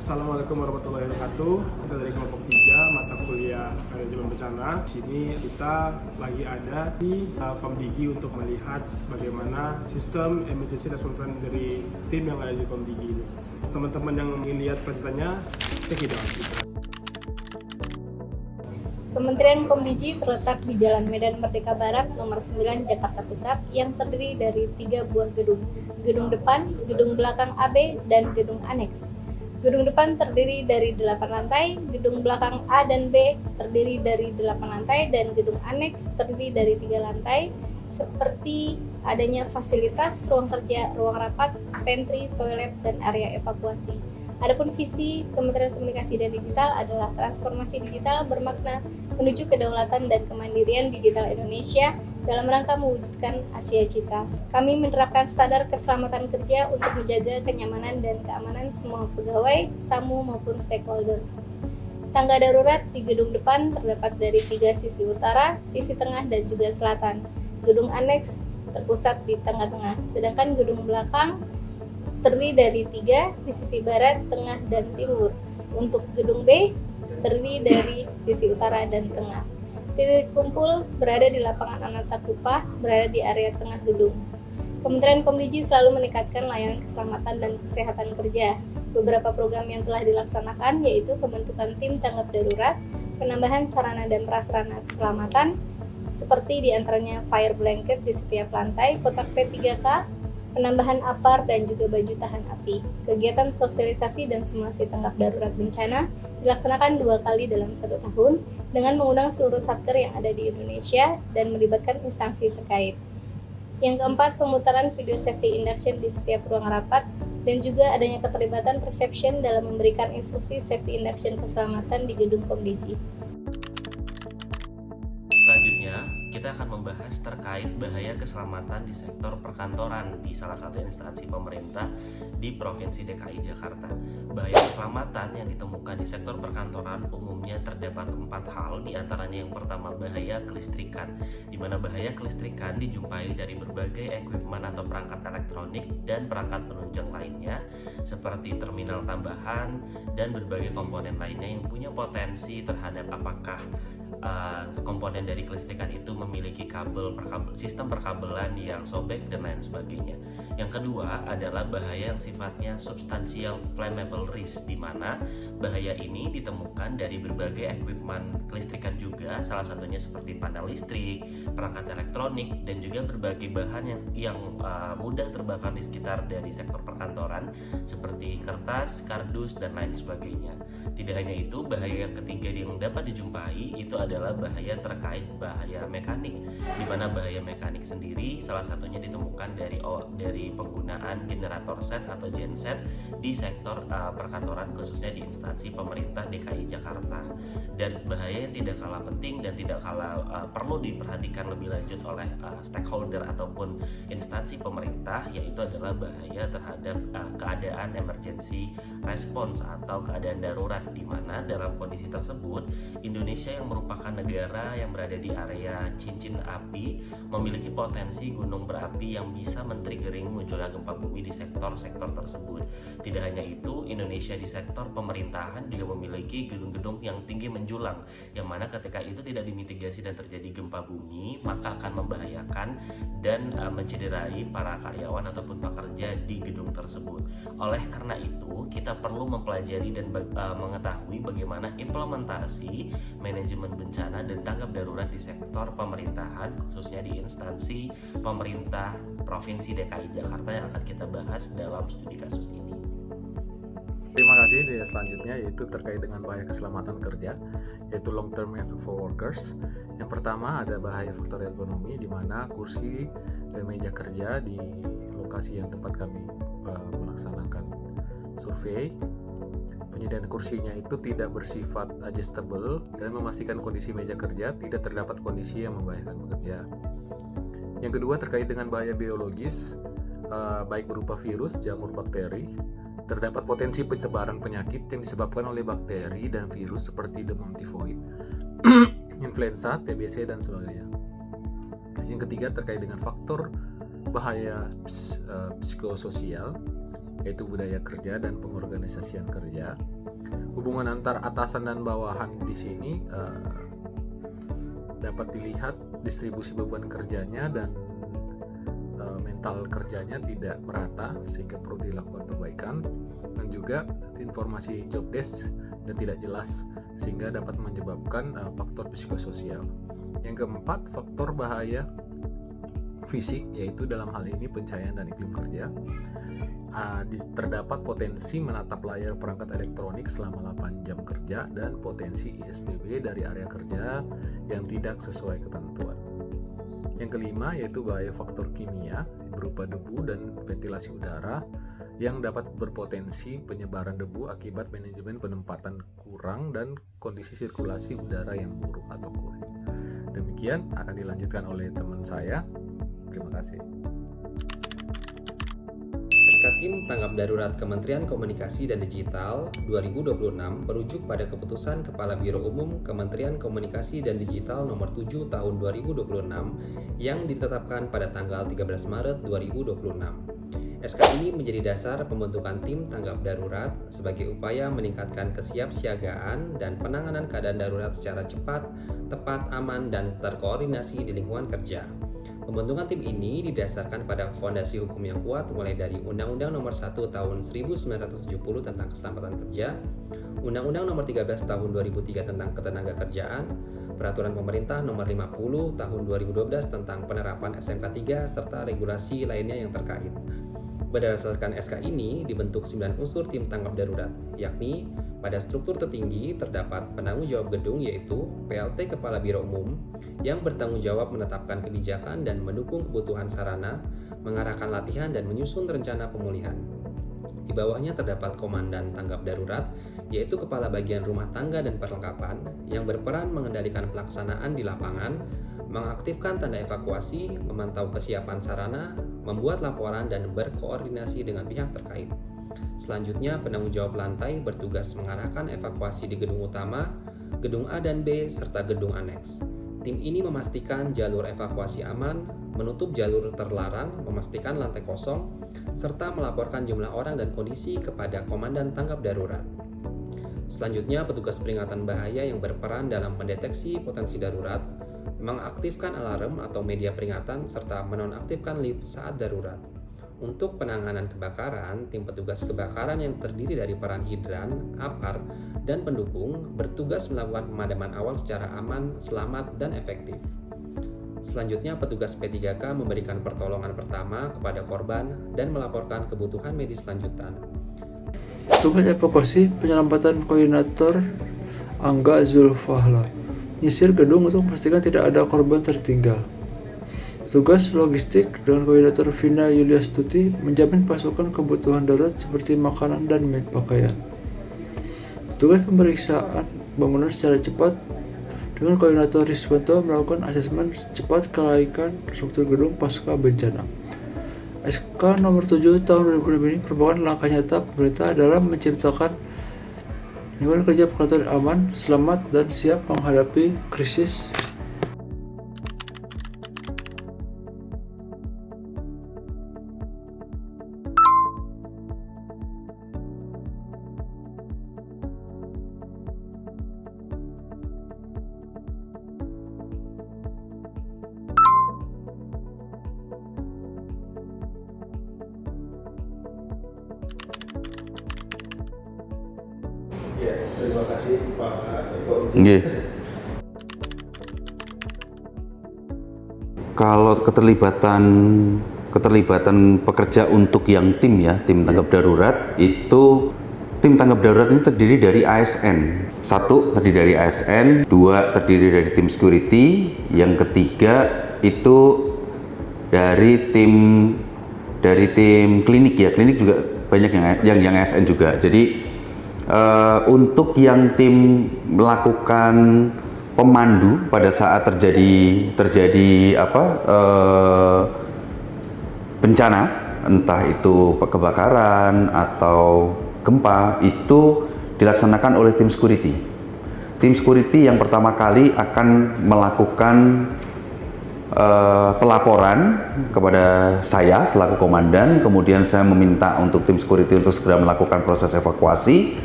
Assalamualaikum warahmatullahi wabarakatuh. Kita dari kelompok 3 mata kuliah manajemen bencana. Di sini kita lagi ada di Komdigi untuk melihat bagaimana sistem emergency response plan dari tim yang ada di Komdigi ini. Teman-teman yang ingin lihat kelanjutannya, cek it out. Kementerian Komdigi terletak di Jalan Medan Merdeka Barat nomor 9 Jakarta Pusat yang terdiri dari 3 buah gedung. Gedung depan, gedung belakang AB, dan gedung aneks. Gedung depan terdiri dari 8 lantai, gedung belakang A dan B terdiri dari 8 lantai, dan gedung aneks terdiri dari 3 lantai, seperti adanya fasilitas, ruang kerja, ruang rapat, pantry, toilet, dan area evakuasi. Adapun visi Kementerian Komunikasi dan Digital adalah transformasi digital bermakna menuju kedaulatan dan kemandirian digital Indonesia dalam rangka mewujudkan Asia Cita. Kami menerapkan standar keselamatan kerja untuk menjaga kenyamanan dan keamanan semua pegawai, tamu maupun stakeholder. Tangga darurat di gedung depan terdapat dari 3 sisi utara, sisi tengah, dan juga selatan. Gedung aneks terpusat di tengah-tengah, sedangkan gedung belakang terdiri dari 3 di sisi barat, tengah, dan timur. Untuk gedung B terdiri dari sisi utara dan tengah. Titik kumpul berada di lapangan Anantakupa, berada di area tengah gedung. Kementerian Komdigi selalu meningkatkan layanan keselamatan dan kesehatan kerja. Beberapa program yang telah dilaksanakan yaitu pembentukan tim tanggap darurat, penambahan sarana dan prasarana keselamatan, seperti diantaranya fire blanket di setiap lantai, kotak P3K, penambahan APAR, dan juga baju tahan api. Kegiatan sosialisasi dan simulasi tanggap darurat bencana dilaksanakan 2 kali dalam 1 tahun dengan mengundang seluruh satker yang ada di Indonesia dan melibatkan instansi terkait. Yang keempat, pemutaran video safety induction di setiap ruang rapat dan juga adanya keterlibatan reception dalam memberikan instruksi safety induction keselamatan di gedung Komdigi. Selanjutnya, kita akan membahas terkait bahaya keselamatan di sektor perkantoran di salah satu instansi pemerintah di Provinsi DKI Jakarta. Bahaya keselamatan yang ditemukan di sektor perkantoran umumnya terdapat 4 hal, diantaranya yang pertama bahaya kelistrikan, di mana bahaya kelistrikan dijumpai dari berbagai equipment atau perangkat elektronik dan perangkat penunjang lainnya, seperti terminal tambahan dan berbagai komponen lainnya yang punya potensi terhadap apakah komponen dari kelistrikan itu memiliki sistem perkabelan yang sobek dan lain sebagainya. Yang kedua adalah bahaya yang sifatnya substansial flammable risk, di mana bahaya ini ditemukan dari berbagai equipment kelistrikan juga, salah satunya seperti panel listrik, perangkat elektronik, dan juga berbagai bahan yang mudah terbakar di sekitar dari sektor perkantoran seperti kertas, kardus, dan lain sebagainya. Tidak hanya itu, bahaya yang ketiga yang dapat dijumpai itu adalah bahaya terkait bahaya mekanik, di mana bahaya mekanik sendiri salah satunya ditemukan dari penggunaan generator set atau genset di sektor perkantoran, khususnya di instansi pemerintah DKI Jakarta. Dan bahaya yang tidak kalah penting dan tidak kalah perlu diperhatikan lebih lanjut oleh stakeholder ataupun instansi pemerintah, yaitu adalah bahaya terhadap keadaan emergency response atau keadaan darurat, di mana dalam kondisi tersebut Indonesia yang merupakan negara yang berada di area cincin api memiliki potensi gunung berapi yang bisa men-triggering munculnya gempa bumi di sektor-sektor tersebut. Tidak hanya itu, Indonesia di sektor pemerintahan juga memiliki gedung-gedung yang tinggi menjulang, yang mana ketika itu tidak dimitigasi dan terjadi gempa bumi, maka akan membahayakan dan mencederai para karyawan ataupun pekerja di gedung tersebut. Oleh karena itu, kita perlu mempelajari dan mengetahui bagaimana implementasi manajemen bencana dan tanggap darurat di sektor pemerintahan, khususnya di instansi pemerintah Provinsi DKI Jakarta yang akan kita bahas dalam studi kasus ini. Terima kasih. Selanjutnya yaitu terkait dengan bahaya keselamatan kerja, yaitu long term effect for workers. Yang pertama ada bahaya faktor ergonomi, di mana kursi dan meja kerja di lokasi yang tempat kami melaksanakan survei, penyediaan kursinya itu tidak bersifat adjustable dan memastikan kondisi meja kerja tidak terdapat kondisi yang membahayakan pekerja. Yang kedua terkait dengan bahaya biologis, baik berupa virus, jamur, bakteri. Terdapat potensi penyebaran penyakit yang disebabkan oleh bakteri dan virus seperti demam tifoid, influenza, TBC, dan sebagainya. Yang ketiga terkait dengan faktor bahaya psikososial, yaitu budaya kerja dan pengorganisasian kerja. Hubungan antar atasan dan bawahan di sini dapat dilihat distribusi beban kerjanya dan mental kerjanya tidak merata, sehingga perlu dilakukan perbaikan, dan juga informasi job desk yang tidak jelas sehingga dapat menyebabkan faktor psikososial. Yang keempat, faktor bahaya fisik, yaitu dalam hal ini pencahayaan dan iklim kerja. Terdapat potensi menatap layar perangkat elektronik selama 8 jam kerja dan potensi ISBB dari area kerja yang tidak sesuai ketentuan. Yang kelima yaitu bahaya faktor kimia berupa debu dan ventilasi udara yang dapat berpotensi penyebaran debu akibat manajemen penempatan kurang dan kondisi sirkulasi udara yang buruk atau kurang. Demikian akan dilanjutkan oleh teman saya. Terima kasih. SK Tim Tanggap Darurat Kementerian Komunikasi dan Digital 2026 merujuk pada Keputusan Kepala Biro Umum Kementerian Komunikasi dan Digital Nomor 7 Tahun 2026 yang ditetapkan pada tanggal 13 Maret 2026. SK ini menjadi dasar pembentukan tim tanggap darurat sebagai upaya meningkatkan kesiapsiagaan dan penanganan keadaan darurat secara cepat, tepat, aman, dan terkoordinasi di lingkungan kerja. Pembentukan tim ini didasarkan pada fondasi hukum yang kuat mulai dari Undang-Undang Nomor 1 Tahun 1970 tentang Keselamatan Kerja, Undang-Undang Nomor 13 Tahun 2003 tentang Ketenagakerjaan, Peraturan Pemerintah Nomor 50 Tahun 2012 tentang penerapan SMK 3 serta regulasi lainnya yang terkait. Berdasarkan SK ini dibentuk 9 unsur tim tanggap darurat, yakni pada struktur tertinggi terdapat penanggung jawab gedung yaitu PLT Kepala Biro Umum yang bertanggung jawab menetapkan kebijakan dan mendukung kebutuhan sarana, mengarahkan latihan dan menyusun rencana pemulihan. Di bawahnya terdapat Komandan Tanggap Darurat, yaitu Kepala Bagian Rumah Tangga dan Perlengkapan yang berperan mengendalikan pelaksanaan di lapangan, mengaktifkan tanda evakuasi, memantau kesiapan sarana, membuat laporan dan berkoordinasi dengan pihak terkait. Selanjutnya, penanggung jawab lantai bertugas mengarahkan evakuasi di gedung utama, gedung A dan B, serta gedung aneks. Tim ini memastikan jalur evakuasi aman, menutup jalur terlarang, memastikan lantai kosong, serta melaporkan jumlah orang dan kondisi kepada Komandan Tanggap Darurat. Selanjutnya, petugas peringatan bahaya yang berperan dalam mendeteksi potensi darurat, mengaktifkan alarm atau media peringatan, serta menonaktifkan lift saat darurat. Untuk penanganan kebakaran, tim petugas kebakaran yang terdiri dari peran hidran, apar, dan pendukung bertugas melakukan pemadaman awal secara aman, selamat, dan efektif. Selanjutnya, petugas P3K memberikan pertolongan pertama kepada korban dan melaporkan kebutuhan medis lanjutan. Tugas evakuasi penyelamatan koordinator Angga Zulfahla. Nyisir gedung untuk memastikan tidak ada korban tertinggal. Tugas logistik dengan koordinator Vina Yuliastuti menjamin pasokan kebutuhan darurat seperti makanan dan pakaian. Tugas pemeriksaan bangunan secara cepat dengan koordinator Riswanto melakukan asesmen cepat kelaikan struktur gedung pasca bencana. SK nomor 7 tahun 2006 ini merupakan langkah nyata pemerintah dalam menciptakan lingkungan kerja perkantoran aman, selamat, dan siap menghadapi krisis. Ya, terima kasih Pak Eko. Nggih. Kalau keterlibatan pekerja untuk yang tim ya, tim tanggap darurat itu tim tanggap darurat ini terdiri dari ASN. Satu terdiri dari ASN, dua terdiri dari tim security, yang ketiga itu dari tim klinik ya. Klinik juga banyak yang ASN juga. Jadi untuk yang tim melakukan pemandu pada saat terjadi bencana, entah itu kebakaran atau gempa, itu dilaksanakan oleh tim security. Tim security yang pertama kali akan melakukan pelaporan kepada saya selaku komandan, kemudian saya meminta untuk tim security untuk segera melakukan proses evakuasi,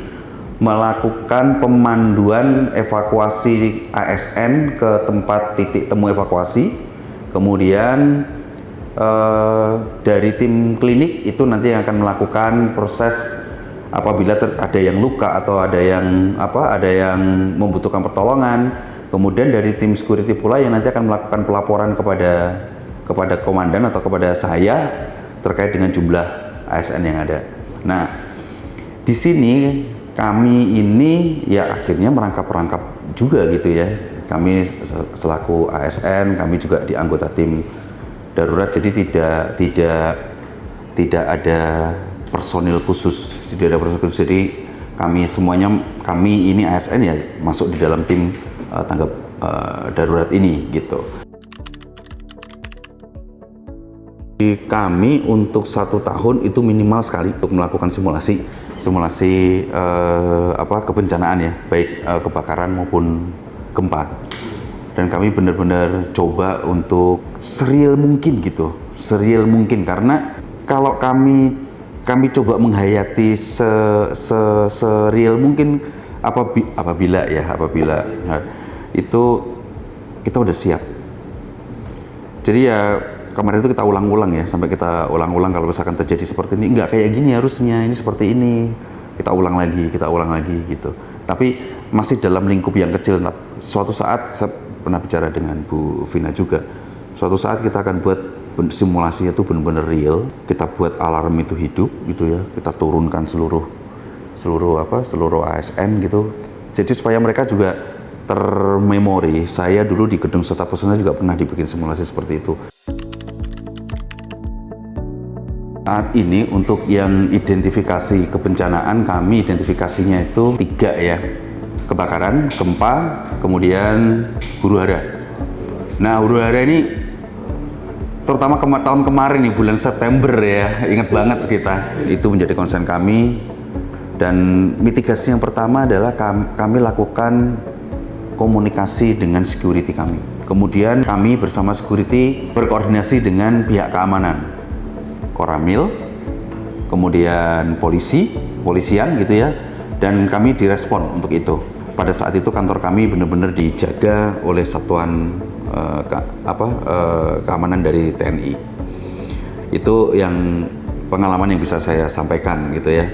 melakukan pemanduan evakuasi ASN ke tempat titik temu evakuasi, kemudian dari tim klinik itu nanti yang akan melakukan proses apabila ada yang luka atau ada yang membutuhkan pertolongan. Kemudian dari tim security pula yang nanti akan melakukan pelaporan kepada komandan atau kepada saya terkait dengan jumlah ASN yang ada. Nah, di sini kami ini ya akhirnya merangkap-rangkap juga gitu ya. Kami selaku ASN, kami juga di anggota tim darurat, jadi tidak ada personil khusus, jadi kami ini ASN ya masuk di dalam tim tanggap darurat ini gitu. Kami untuk 1 tahun itu minimal sekali untuk melakukan simulasi kebencanaan ya, baik kebakaran maupun gempa. Dan kami benar-benar coba untuk sereal mungkin gitu, karena kalau kami coba menghayati sereal mungkin apabila itu kita udah siap. Jadi ya kemarin itu kita ulang-ulang ya, sampai kita ulang-ulang kalau misalkan terjadi seperti ini, enggak kayak gini harusnya, ini seperti ini, kita ulang lagi gitu. Tapi masih dalam lingkup yang kecil. Suatu saat saya pernah bicara dengan Bu Vina juga, suatu saat kita akan buat simulasi itu benar-benar real, kita buat alarm itu hidup gitu ya, kita turunkan seluruh ASN gitu. Jadi supaya mereka juga termemori, saya dulu di gedung Serta Pesona juga pernah dibikin simulasi seperti itu. Saat ini untuk yang identifikasi kebencanaan, kami identifikasinya itu 3 ya, kebakaran, gempa, kemudian huru-hara. Nah, huru-hara ini terutama tahun kemarin nih, bulan September ya, ingat banget kita, itu menjadi concern kami. Dan mitigasi yang pertama adalah kami lakukan komunikasi dengan security kami. Kemudian kami bersama security berkoordinasi dengan pihak keamanan, Koramil, kemudian kepolisian gitu ya, dan kami direspon untuk itu. Pada saat itu kantor kami benar-benar dijaga oleh satuan keamanan dari TNI. Itu yang pengalaman yang bisa saya sampaikan gitu ya.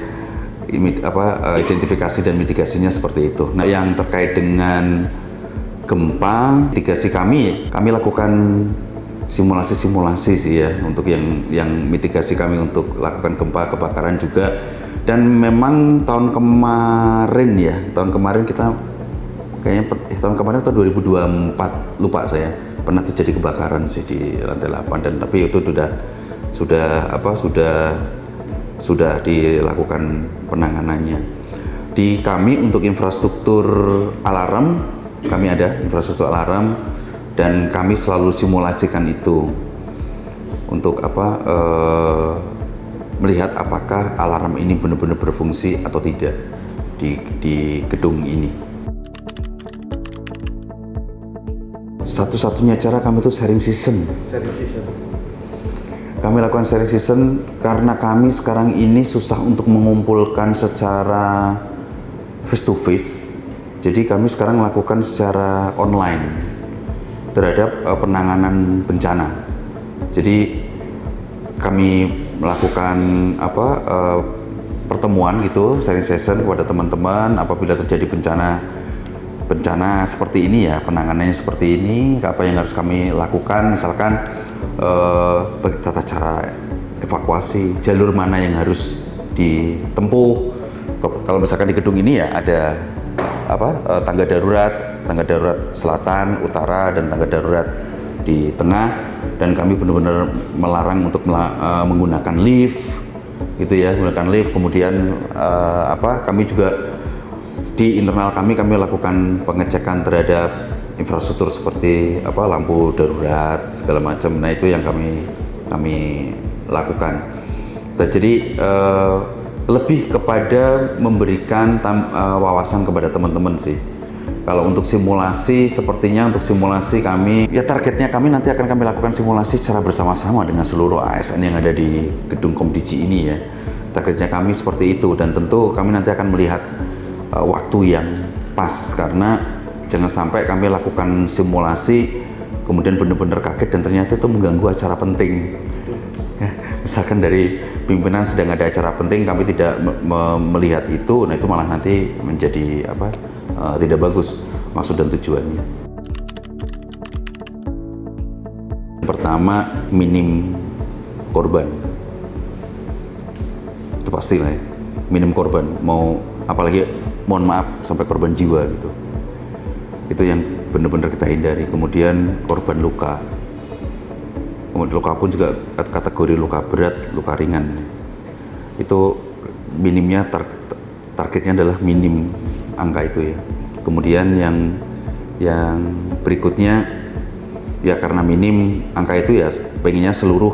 Identifikasi dan mitigasinya seperti itu. Nah, yang terkait dengan gempa, mitigasi kami lakukan simulasi sih ya, untuk yang mitigasi kami untuk lakukan gempa, kebakaran juga. Dan memang tahun kemarin kita kayaknya tahun kemarin atau 2024 lupa saya, pernah terjadi kebakaran sih di lantai 8, dan tapi itu sudah dilakukan penanganannya. Di kami untuk infrastruktur alarm, kami ada infrastruktur alarm, dan kami selalu simulasikan itu untuk melihat apakah alarm ini benar-benar berfungsi atau tidak di gedung ini. Satu-satunya cara kami itu sharing season. Kami lakukan sharing season karena kami sekarang ini susah untuk mengumpulkan secara face to face. Jadi kami sekarang lakukan secara online terhadap penanganan bencana. Jadi kami melakukan pertemuan gitu, sharing session kepada teman-teman apabila terjadi bencana seperti ini ya, penanganannya seperti ini, apa yang harus kami lakukan, misalkan tata cara evakuasi, jalur mana yang harus ditempuh. Kalau misalkan di gedung ini ya ada tangga darurat selatan, utara, dan tangga darurat di tengah, dan kami benar-benar melarang untuk menggunakan lift gitu ya, kemudian kami juga di internal kami lakukan pengecekan terhadap infrastruktur seperti lampu darurat segala macam. Nah, itu yang kami lakukan. Jadi lebih kepada memberikan wawasan kepada teman-teman sih, Kalau untuk simulasi, sepertinya untuk simulasi kami, ya targetnya kami nanti akan kami lakukan simulasi secara bersama-sama dengan seluruh ASN yang ada di gedung Komdigi ini ya. Targetnya kami seperti itu, dan tentu kami nanti akan melihat waktu yang pas, karena jangan sampai kami lakukan simulasi kemudian benar-benar kaget dan ternyata itu mengganggu acara penting. Ya, misalkan dari pimpinan sedang ada acara penting, kami tidak melihat itu, nah itu malah nanti menjadi tidak bagus maksud dan tujuannya. Pertama, minim korban. Itu pastilah ya, minim korban. Mau apalagi mohon maaf sampai korban jiwa gitu. Itu yang benar-benar kita hindari. Kemudian korban luka. Kemudian luka pun juga kategori luka berat, luka ringan. Itu minimnya targetnya adalah minim angka itu ya. Kemudian yang berikutnya ya, karena minim angka itu ya pengennya seluruh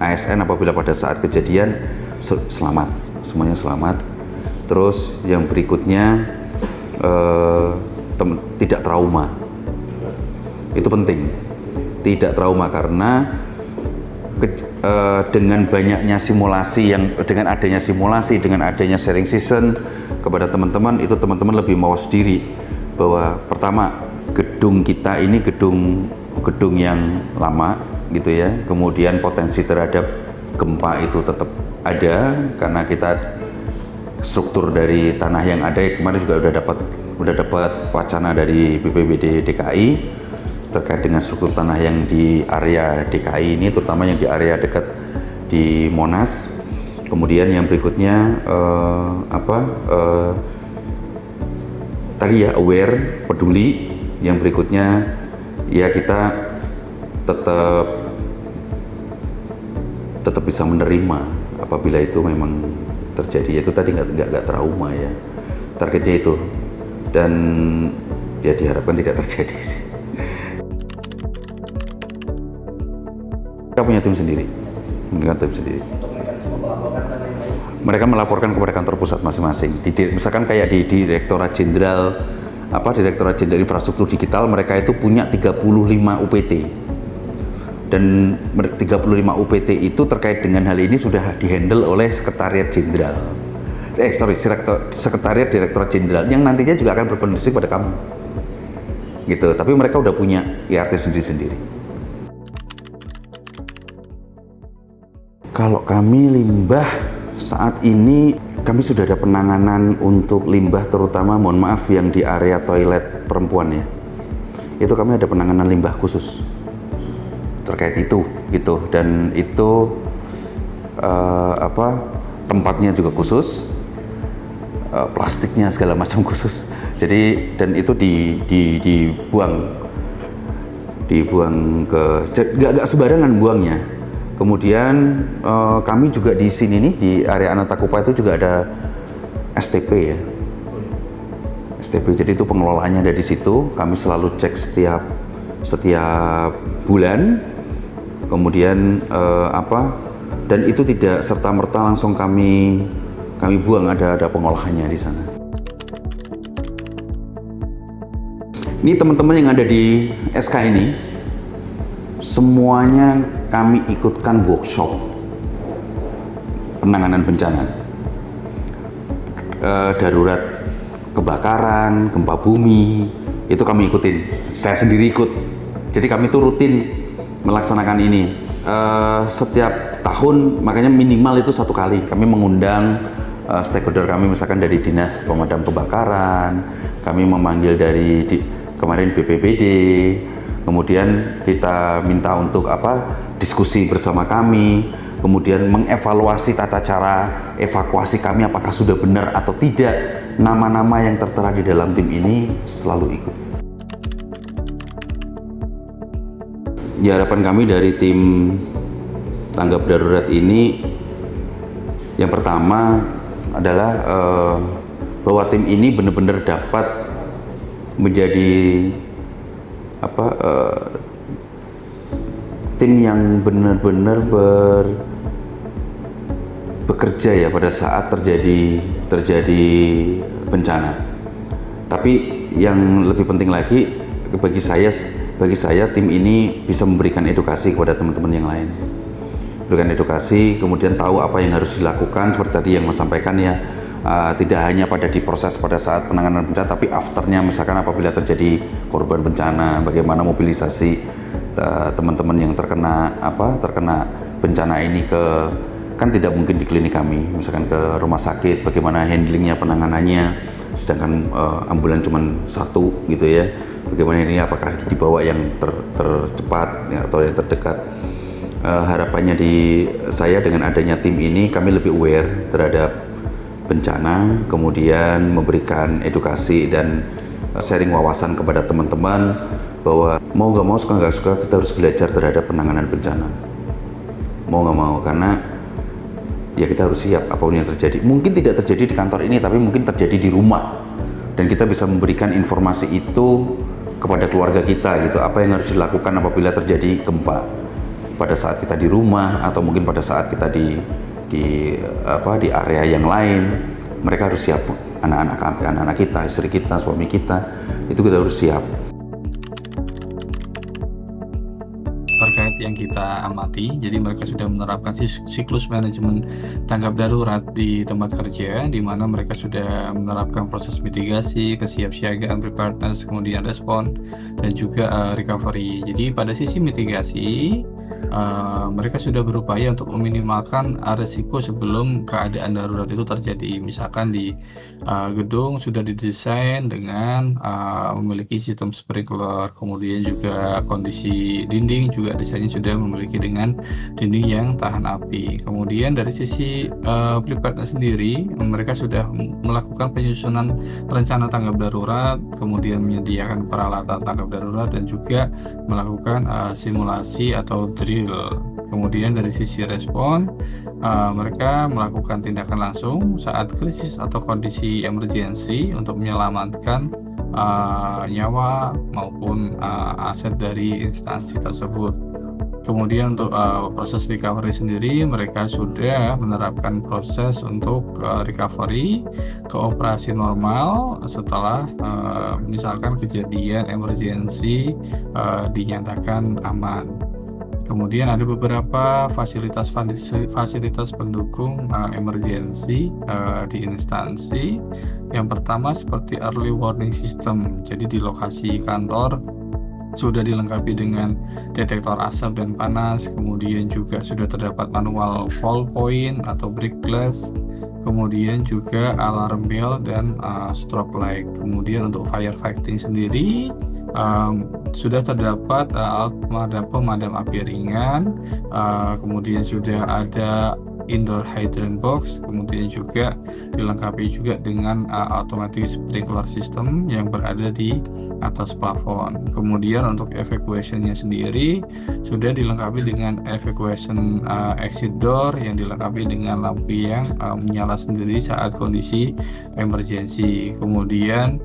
ASN apabila pada saat kejadian selamat, semuanya selamat. Terus yang berikutnya tidak trauma. Itu penting. Tidak trauma karena dengan banyaknya simulasi, dengan adanya simulasi, dengan adanya sharing season kepada teman-teman, itu teman-teman lebih mawas diri bahwa pertama, gedung kita ini gedung yang lama gitu ya, kemudian potensi terhadap gempa itu tetap ada karena kita struktur dari tanah yang ada. Kemarin juga udah dapat wacana dari BPBD DKI terkait dengan struktur tanah yang di area DKI ini, terutama yang di area dekat di Monas. Kemudian yang berikutnya tadi ya, aware, peduli. Yang berikutnya ya kita tetap bisa menerima apabila itu memang terjadi. Itu tadi nggak trauma ya, targetnya itu, dan ya diharapkan tidak terjadi sih. Mereka punya tim sendiri, mereka melaporkan kepada kantor pusat masing-masing. Misalkan kayak di Direktorat Jenderal Infrastruktur Digital, mereka itu punya 35 UPT. Dan 35 UPT itu terkait dengan hal ini sudah dihandle oleh Sekretariat Jenderal. Sekretariat Direktorat Jenderal yang nantinya juga akan berkoordinasi pada kamu. Gitu, tapi mereka udah punya IRT sendiri-sendiri. Kalau kami limbah saat ini, kami sudah ada penanganan untuk limbah, terutama mohon maaf yang di area toilet perempuan ya. Itu kami ada penanganan limbah khusus terkait itu gitu, dan itu tempatnya juga khusus, plastiknya segala macam khusus. Jadi dan itu dibuang ke, gak sembarangan buangnya. Kemudian kami juga di sini nih di area Anantakupa itu juga ada STP ya, STP. Jadi itu pengelolaannya ada di situ. Kami selalu cek setiap bulan. Kemudian dan itu tidak serta merta langsung kami buang, ada pengolahannya di sana. Ini teman-teman yang ada di SK ini semuanya kami ikutkan workshop penanganan bencana darurat, kebakaran, gempa bumi, itu kami ikutin. Saya sendiri ikut. Jadi kami tuh rutin melaksanakan ini setiap tahun, makanya minimal itu 1 kali kami mengundang stakeholder kami, misalkan dari Dinas Pemadam Kebakaran, kami memanggil dari kemarin BPBD, kemudian kita minta untuk diskusi bersama kami, kemudian mengevaluasi tata cara evakuasi kami apakah sudah benar atau tidak. Nama-nama yang tertera di dalam tim ini selalu ikut. Ya, harapan kami dari tim tanggap darurat ini, yang pertama adalah bahwa tim ini benar-benar dapat menjadi tim yang benar-benar bekerja ya pada saat terjadi bencana. Tapi yang lebih penting lagi bagi saya tim ini bisa memberikan edukasi kepada teman-teman yang lain. Berikan edukasi, kemudian tahu apa yang harus dilakukan seperti tadi yang Mas sampaikan ya. Tidak hanya di proses pada saat penanganan bencana, tapi afternya, misalkan apabila terjadi korban bencana, bagaimana mobilisasi teman-teman yang terkena bencana ini kan tidak mungkin di klinik kami, misalkan ke rumah sakit, bagaimana handlingnya, penanganannya, sedangkan ambulan cuma satu gitu ya, bagaimana ini, apakah dibawa yang tercepat ya, atau yang terdekat. Harapannya saya dengan adanya tim ini, kami lebih aware terhadap bencana, kemudian memberikan edukasi dan sharing wawasan kepada teman-teman bahwa mau nggak mau, suka nggak suka, kita harus belajar terhadap penanganan bencana. Mau nggak mau, karena ya kita harus siap apapun yang terjadi. Mungkin tidak terjadi di kantor ini, tapi mungkin terjadi di rumah, dan kita bisa memberikan informasi itu kepada keluarga kita gitu, apa yang harus dilakukan apabila terjadi gempa pada saat kita di rumah, atau mungkin pada saat kita di area yang lain. Mereka harus siap, anak-anak kita, istri kita, suami kita, itu kita harus siap. Terkait yang kita amati, jadi mereka sudah menerapkan siklus manajemen tanggap darurat di tempat kerja, di mana mereka sudah menerapkan proses mitigasi, kesiapsiagaan, preparedness, kemudian respon, dan juga recovery. Jadi pada sisi mitigasi, mereka sudah berupaya untuk meminimalkan risiko sebelum keadaan darurat itu terjadi. Misalkan di gedung sudah didesain dengan memiliki sistem sprinkler, kemudian juga kondisi dinding juga desainnya sudah memiliki dengan dinding yang tahan api. Kemudian dari sisi preparedness sendiri, mereka sudah melakukan penyusunan rencana tanggap darurat, kemudian menyediakan peralatan tanggap darurat, dan juga melakukan simulasi atau drill. Kemudian dari sisi respon, mereka melakukan tindakan langsung saat krisis atau kondisi emergensi untuk menyelamatkan nyawa maupun aset dari instansi tersebut. Kemudian untuk proses recovery sendiri, mereka sudah menerapkan proses untuk recovery ke operasi normal setelah misalkan kejadian emergensi dinyatakan aman. Kemudian ada beberapa fasilitas pendukung emergensi di instansi. Yang pertama seperti early warning system. Jadi di lokasi kantor sudah dilengkapi dengan detektor asap dan panas, kemudian juga sudah terdapat manual fall point atau break glass, kemudian juga alarm bell dan strobe light. Kemudian untuk firefighting sendiri, sudah terdapat alat pemadam api ringan, kemudian sudah ada indoor hydrant box, kemudian juga dilengkapi juga dengan automatic sprinkler system yang berada di atas plafon. Kemudian untuk evacuation-nya sendiri sudah dilengkapi dengan evacuation exit door yang dilengkapi dengan lampu yang menyala sendiri saat kondisi emergensi. Kemudian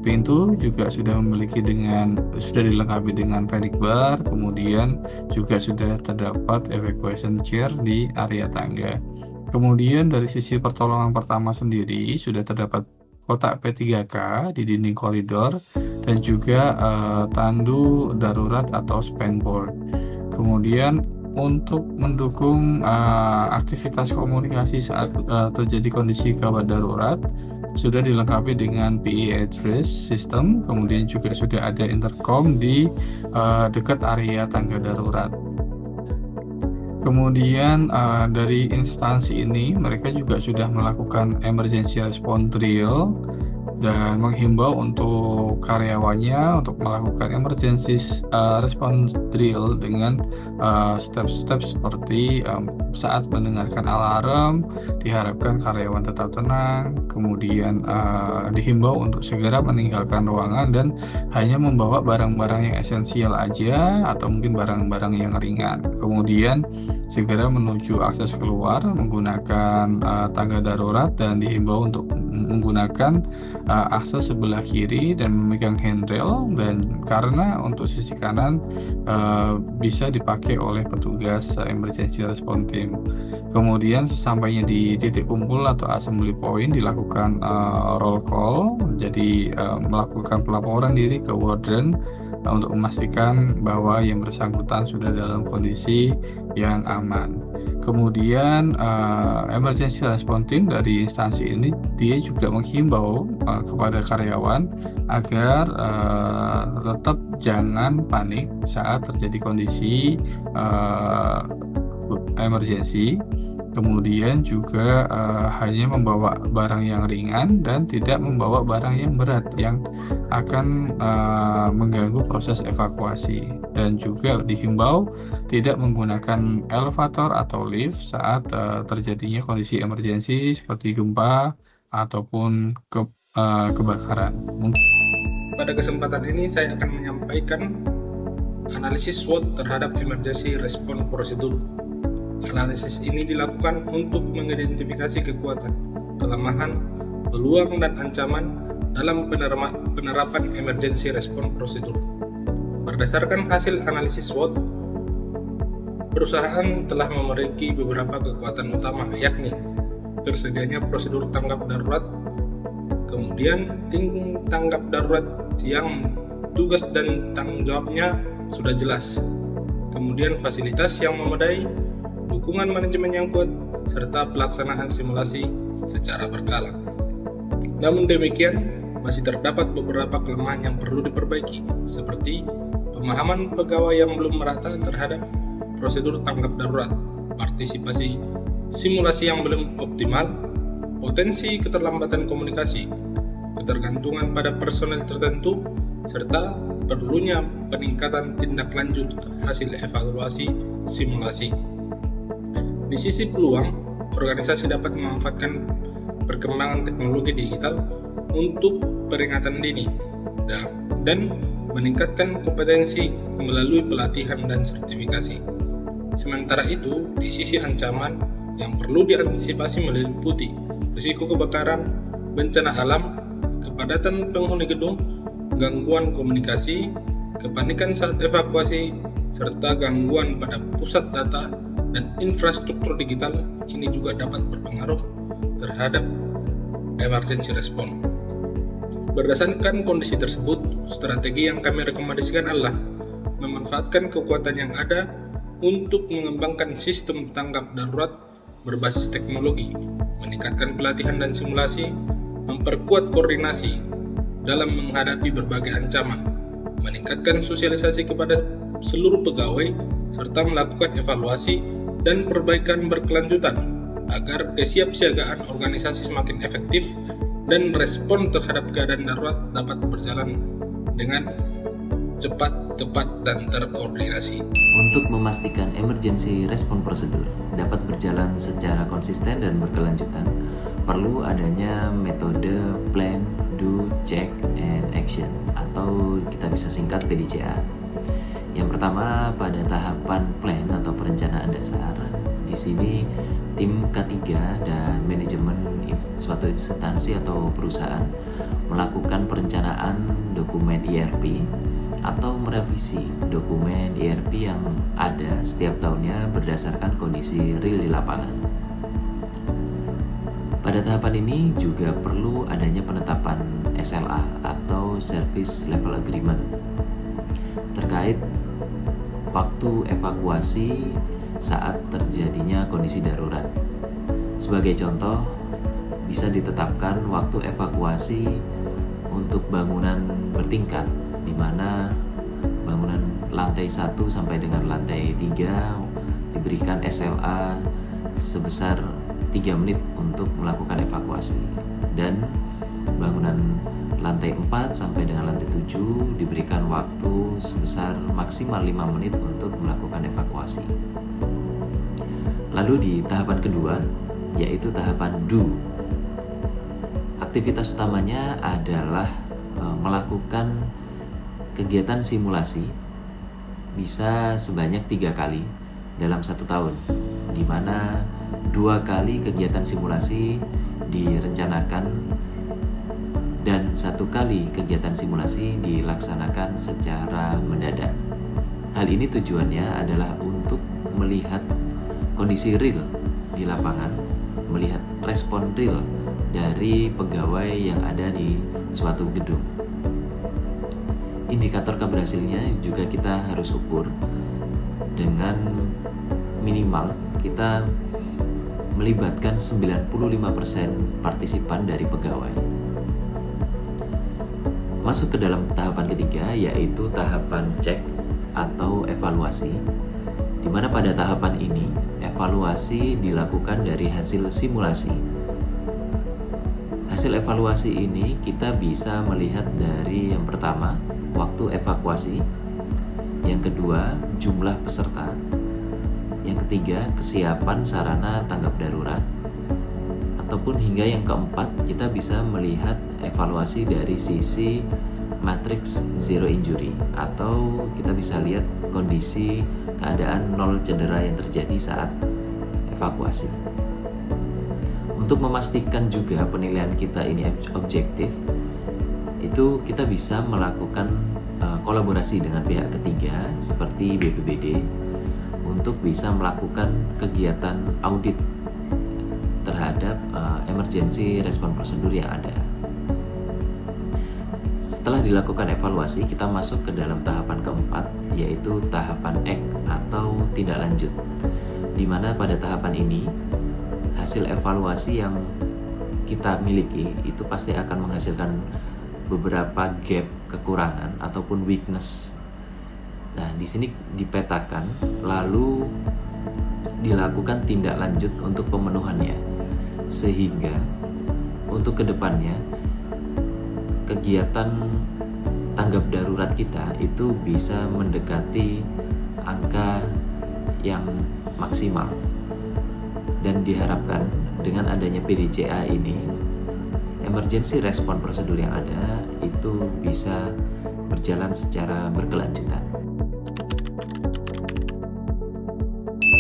pintu juga sudah dilengkapi dengan panic bar, kemudian juga sudah terdapat evacuation chair di area tangga. Kemudian dari sisi pertolongan pertama sendiri sudah terdapat kotak P3K di dinding koridor dan juga tandu darurat atau spanboard. Kemudian untuk mendukung aktivitas komunikasi saat terjadi kondisi gawat darurat sudah dilengkapi dengan PA address system, kemudian juga sudah ada intercom di dekat area tangga darurat. Kemudian dari instansi ini mereka juga sudah melakukan emergency response drill dan menghimbau untuk karyawannya untuk melakukan emergency response drill dengan step-step seperti saat mendengarkan alarm diharapkan karyawan tetap tenang, kemudian dihimbau untuk segera meninggalkan ruangan dan hanya membawa barang-barang yang esensial aja atau mungkin barang-barang yang ringan. Kemudian segera menuju akses keluar menggunakan tangga darurat dan dihimbau untuk menggunakan akses sebelah kiri dan memegang handrail, dan karena untuk sisi kanan bisa dipakai oleh petugas emergency response team. Kemudian sesampainya di titik kumpul atau assembly point dilakukan roll call, jadi melakukan pelaporan diri ke warden untuk memastikan bahwa yang bersangkutan sudah dalam kondisi yang aman. Kemudian emergency response team dari instansi ini dia juga menghimbau kepada karyawan agar tetap jangan panik saat terjadi kondisi emergency. Kemudian juga hanya membawa barang yang ringan dan tidak membawa barang yang berat yang akan mengganggu proses evakuasi, dan juga dihimbau tidak menggunakan elevator atau lift saat terjadinya kondisi emergensi seperti gempa ataupun kebakaran. Pada kesempatan ini saya akan menyampaikan analisis SWOT terhadap emergency response prosedur. Analisis ini dilakukan untuk mengidentifikasi kekuatan, kelemahan, peluang, dan ancaman dalam penerapan emergency response prosedur. Berdasarkan hasil analisis SWOT, perusahaan telah memiliki beberapa kekuatan utama, yakni tersedianya prosedur tanggap darurat, kemudian tim tanggap darurat yang tugas dan tanggung jawabnya sudah jelas, kemudian fasilitas yang memadai, dukungan manajemen yang kuat, serta pelaksanaan simulasi secara berkala. Namun demikian, masih terdapat beberapa kelemahan yang perlu diperbaiki, seperti pemahaman pegawai yang belum merata terhadap prosedur tanggap darurat, partisipasi simulasi yang belum optimal, potensi keterlambatan komunikasi, ketergantungan pada personel tertentu, serta perlunya peningkatan tindak lanjut hasil evaluasi simulasi. Di sisi peluang, organisasi dapat memanfaatkan perkembangan teknologi digital untuk peringatan dini dan meningkatkan kompetensi melalui pelatihan dan sertifikasi. Sementara itu, di sisi ancaman yang perlu diantisipasi meliputi risiko kebakaran, bencana alam, kepadatan penghuni gedung, gangguan komunikasi, kepanikan saat evakuasi, serta gangguan pada pusat data dan infrastruktur digital. Ini juga dapat berpengaruh terhadap emergency response. Berdasarkan kondisi tersebut, strategi yang kami rekomendasikan adalah memanfaatkan kekuatan yang ada untuk mengembangkan sistem tanggap darurat berbasis teknologi, meningkatkan pelatihan dan simulasi, memperkuat koordinasi dalam menghadapi berbagai ancaman, meningkatkan sosialisasi kepada seluruh pegawai, serta melakukan evaluasi dan perbaikan berkelanjutan agar kesiapsiagaan organisasi semakin efektif dan respon terhadap keadaan darurat dapat berjalan dengan cepat, tepat, dan terkoordinasi. Untuk memastikan emergency response prosedur dapat berjalan secara konsisten dan berkelanjutan, perlu adanya metode plan, do, check, and action, atau kita bisa singkat PDCA. Yang pertama, pada tahapan plan atau perencanaan dasar, di sini tim K3 dan manajemen suatu instansi atau perusahaan melakukan perencanaan dokumen ERP atau merevisi dokumen ERP yang ada setiap tahunnya berdasarkan kondisi real di lapangan. Pada tahapan ini juga perlu adanya penetapan SLA atau Service Level Agreement terkait waktu evakuasi saat terjadinya kondisi darurat. Sebagai contoh, bisa ditetapkan waktu evakuasi untuk bangunan bertingkat, di mana bangunan lantai 1 sampai dengan lantai 3 diberikan SLA sebesar 3 menit untuk melakukan evakuasi, dan bangunan lantai 4 sampai dengan lantai 7 diberikan waktu sebesar maksimal 5 menit untuk melakukan evakuasi. Lalu di tahapan kedua, yaitu tahapan do. Aktivitas utamanya adalah melakukan kegiatan simulasi bisa sebanyak 3 kali dalam 1 tahun, di mana 2 kali kegiatan simulasi direncanakan dan 1 kali kegiatan simulasi dilaksanakan secara mendadak. Hal ini tujuannya adalah untuk melihat kondisi real di lapangan, melihat respon real dari pegawai yang ada di suatu gedung. Indikator keberhasilannya juga kita harus ukur dengan minimal kita melibatkan 95% partisipan dari pegawai. Masuk ke dalam tahapan ketiga, yaitu tahapan cek atau evaluasi, di mana pada tahapan ini evaluasi dilakukan dari hasil simulasi. Hasil evaluasi ini kita bisa melihat dari yang pertama, waktu evakuasi, yang kedua, jumlah peserta, yang ketiga, kesiapan sarana tanggap darurat, ataupun hingga yang keempat, kita bisa melihat evaluasi dari sisi matriks zero injury, atau kita bisa lihat kondisi keadaan 0 cedera yang terjadi saat evakuasi. Untuk memastikan juga penilaian kita ini objektif, itu kita bisa melakukan kolaborasi dengan pihak ketiga seperti BPBD untuk bisa melakukan kegiatan audit terhadap emergency response prosedur yang ada. Setelah dilakukan evaluasi, kita masuk ke dalam tahapan keempat, yaitu tahapan act atau tindak lanjut, di mana pada tahapan ini hasil evaluasi yang kita miliki itu pasti akan menghasilkan beberapa gap, kekurangan ataupun weakness. Nah, di sini dipetakan lalu dilakukan tindak lanjut untuk pemenuhannya, sehingga untuk kedepannya kegiatan tanggap darurat kita itu bisa mendekati angka yang maksimal. Dan diharapkan dengan adanya PDCA ini, emergency response prosedur yang ada itu bisa berjalan secara berkelanjutan.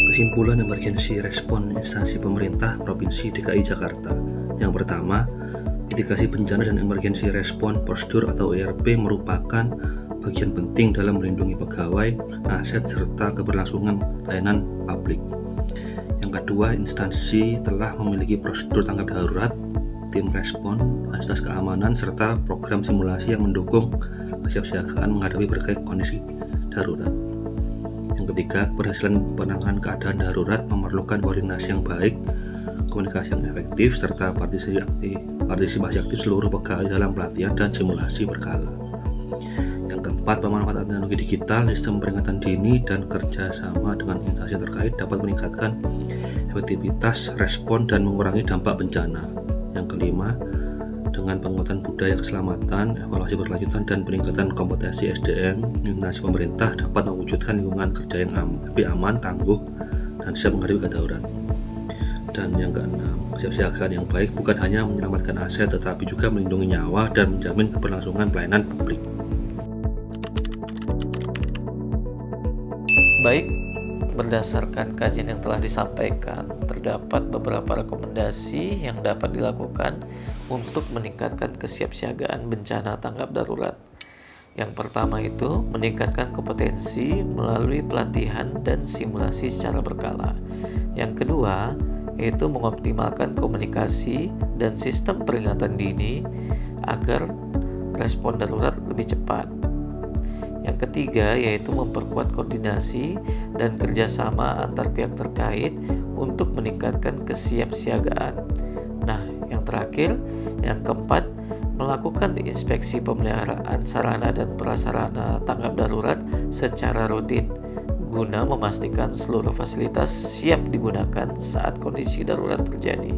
Kesimpulan emergency response instansi pemerintah Provinsi DKI Jakarta. Yang pertama, mitigasi bencana dan emergency response prosedur atau ERP merupakan bagian penting dalam melindungi pegawai, aset, serta keberlangsungan layanan publik. Yang kedua, instansi telah memiliki prosedur tanggap darurat, tim respon, fasilitas keamanan, serta program simulasi yang mendukung kesiapsiagaan menghadapi berbagai kondisi darurat. Yang ketiga, keberhasilan penanganan keadaan darurat memerlukan koordinasi yang baik, komunikasi yang efektif, serta partisipasi aktif seluruh pegawai dalam pelatihan dan simulasi berkala. Yang keempat, pemanfaatan teknologi digital, sistem peringatan dini, dan kerjasama dengan instansi terkait dapat meningkatkan efektivitas respon dan mengurangi dampak bencana. Yang kelima, dengan penguatan budaya keselamatan, evaluasi berkelanjutan, dan peningkatan kompetensi SDM, instansi pemerintah dapat mewujudkan lingkungan kerja yang lebih aman, tangguh, dan siap menghadapi darurat. Dan yang keenam, kesiapsiagaan yang baik bukan hanya menyelamatkan aset, tetapi juga melindungi nyawa dan menjamin keberlangsungan pelayanan publik. Baik, berdasarkan kajian yang telah disampaikan, terdapat beberapa rekomendasi yang dapat dilakukan untuk meningkatkan kesiapsiagaan bencana tanggap darurat. Yang pertama itu meningkatkan kompetensi melalui pelatihan dan simulasi secara berkala. Yang kedua yaitu mengoptimalkan komunikasi dan sistem peringatan dini agar respon darurat lebih cepat. Yang ketiga yaitu memperkuat koordinasi dan kerjasama antar pihak terkait untuk meningkatkan kesiapsiagaan. Nah, yang terakhir, yang keempat, melakukan inspeksi pemeliharaan sarana dan prasarana tanggap darurat secara rutin guna memastikan seluruh fasilitas siap digunakan saat kondisi darurat terjadi.